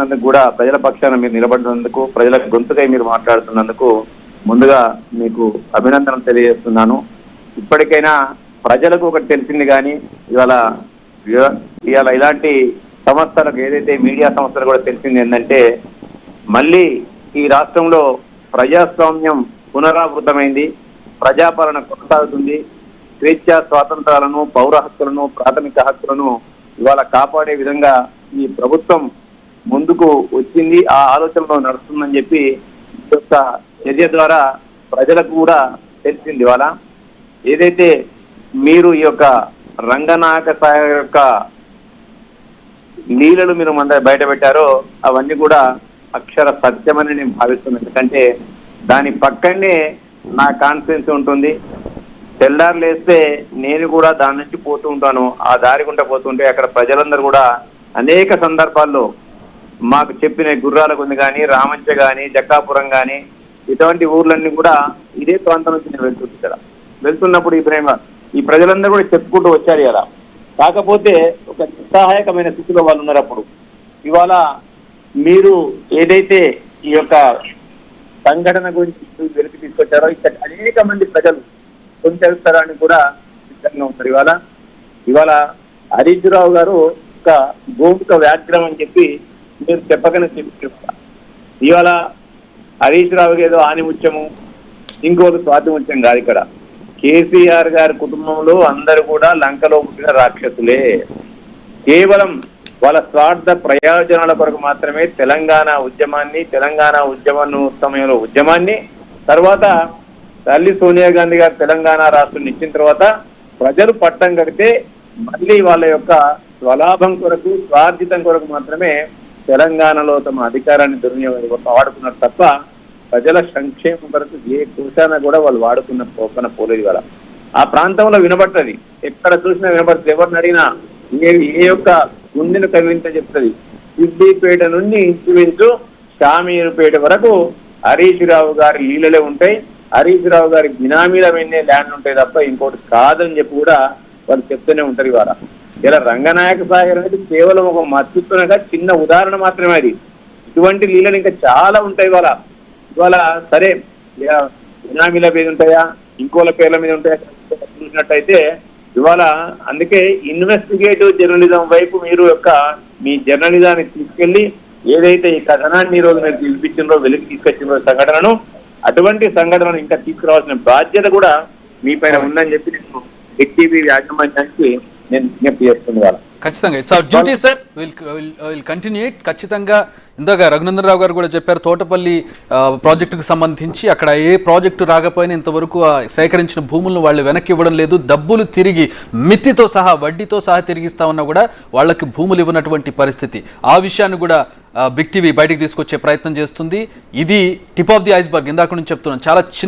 చేస్తున్నందుకు కూడా, ప్రజల పక్షాన మీరు నిలబడినందుకు, ప్రజల గొంతుకై మీరు మాట్లాడుతున్నందుకు ముందుగా మీకు అభినందనలు తెలియజేస్తున్నాను. ఇప్పటికైనా ప్రజలకు ఒకటి తెలిసింది, కానీ ఇవాళ ఇలాంటి సంస్థలకు, ఏదైతే మీడియా సంస్థలు కూడా తెలిసింది ఏంటంటే, మళ్ళీ ఈ రాష్ట్రంలో ప్రజాస్వామ్యం పునరావృతమైంది, ప్రజాపాలన కొనసాగుతుంది. స్వేచ్ఛ స్వాతంత్రాలను, పౌర హక్కులను, ప్రాథమిక హక్కులను ఇవాళ కాపాడే విధంగా ఈ ప్రభుత్వం ముందుకు వచ్చింది, ఆ ఆలోచనలో నడుస్తుందని చెప్పి ఈ యొక్క చర్య ద్వారా ప్రజలకు కూడా తెలిసింది. ఇవాళ ఏదైతే మీరు ఈ యొక్క రంగనాయక సాయి యొక్క లీలలు మీరు బయట పెట్టారో అవన్నీ కూడా అక్షర సత్యమని నేను భావిస్తున్నాను. ఎందుకంటే దాని పక్కనే నా కాన్ఫిడెన్స్ ఉంటుంది. తెల్లారులు వేస్తే నేను కూడా దాని నుంచి పోతూ ఉంటాను. ఆ దారి గుంట పోతుంటే అక్కడ ప్రజలందరూ కూడా అనేక సందర్భాల్లో మాకు చెప్పిన గుర్రాల కొంది కానీ, రామంచ కానీ, జక్కాపురం కానీ, ఇటువంటి ఊర్లన్నీ కూడా ఇదే ప్రాంతం నుంచి నేను వెళ్తుంది ఇక్కడ. వెళ్తున్నప్పుడు ఈ ప్రజలందరూ కూడా చెప్పుకుంటూ వచ్చారు కదా. కాకపోతే ఒక నిస్సహాయకమైన స్థితిలో వాళ్ళు ఉన్నారు. అప్పుడు ఇవాళ మీరు ఏదైతే ఈ యొక్క సంఘటన గురించి వెలికి తీసుకొచ్చారో, ఇక్కడ అనేక మంది ప్రజలు కొంచెస్తారని కూడా సిద్ధంగా ఉంటారు. ఇవాళ హరీష్ రావు గారు ఒక గోముఖ వ్యాఘ్రం అని చెప్పి మీరు చెప్పకనే చెప్తున్నారు. ఇవాళ హరీష్ రావుకి ఏదో ఆనిముత్యము, ఇంకోటి స్వాతిముత్యం కాదు. ఇక్కడ కేసీఆర్ గారి కుటుంబంలో అందరూ కూడా లంకలో పుట్టిన రాక్షసులే. కేవలం వాళ్ళ స్వార్థ ప్రయోజనాల కొరకు మాత్రమే తెలంగాణ ఉద్యమాన్ని, తెలంగాణ సమయంలో ఉద్యమాన్ని, తర్వాత తల్లి సోనియా గాంధీ గారు తెలంగాణ రాష్ట్రం ఇచ్చిన తర్వాత ప్రజలు పట్టం కడితే మళ్ళీ వాళ్ళ యొక్క స్వలాభం కొరకు, స్వార్జితం కొరకు మాత్రమే తెలంగాణలో తమ అధికారాన్ని వాడుకున్నారు తప్ప ప్రజల సంక్షేమం కొరకు ఏ కోశాన కూడా వాళ్ళు వాడుకున్న పోకన పోలేదు. కదా ఆ ప్రాంతంలో వినబడుతుంది, ఎక్కడ చూసినా వినబడుతుంది. ఎవరిని అడిగినా ఏ యొక్క గుండెను కవింత చెప్తుంది. సిద్దిపేట నుండి ఇంచుమించు షామీరుపేట వరకు హరీష్ రావు గారి లీలలే ఉంటాయి. హరీష్ రావు గారి బినామీల మీదే ల్యాండ్ ఉంటాయి తప్ప ఇంకోటి కాదని చెప్పి కూడా వాళ్ళు చెప్తూనే ఉంటారు. ఇలా రంగనాయక సాగర్ అనేది కేవలం ఒక మత్తుగా చిన్న ఉదాహరణ మాత్రమే. అది ఇటువంటి లీలలు ఇంకా చాలా ఉంటాయి. ఇవాళ సరే బినామీల మీద ఉంటాయా, ఇంకోల పేర్ల మీద ఉంటాయా చూసినట్టయితే ఇవాళ అందుకే ఇన్వెస్టిగేటివ్ జర్నలిజం వైపు మీరు మీ జర్నలిజాన్ని తీసుకెళ్లి ఏదైతే ఈ కథనాన్ని ఈ రోజు మీరు పిలిపించిందో, వెలికి తీసుకొచ్చిన సంఘటనను, అటువంటి సంఘటనను ఇంకా తీసుకురావాల్సిన బాధ్యత కూడా మీ పైన ఉందని చెప్పి నేను ఎక్టీవీ యాజమాన్యానికి నేను విజ్ఞప్తి చేస్తున్నాను. ఖచ్చితంగా it's our duty sir, will continue it. ఖచ్చితంగా ఇందాక రఘునందన్ రావు గారు కూడా చెప్పారు, తోటపల్లి ప్రాజెక్టుకు సంబంధించి అక్కడ ఏ ప్రాజెక్టు రాకపోయినా ఇంతవరకు సేకరించిన భూములను వాళ్ళు వెనక్కి ఇవ్వడం లేదు. డబ్బులు తిరిగి మితితో సహా, వడ్డీతో సహా తిరిగిస్తా ఉన్నా కూడా వాళ్ళకి భూములు ఇవ్వనటువంటి పరిస్థితి. ఆ విషయాన్ని కూడా బిగ్ టీవీ బయటకు తీసుకొచ్చే ప్రయత్నం చేస్తుంది. ఇది టిప్ ఆఫ్ ది ఐస్బర్గ్. ఇందాక నుంచి చెప్తున్నాను, చాలా చిన్న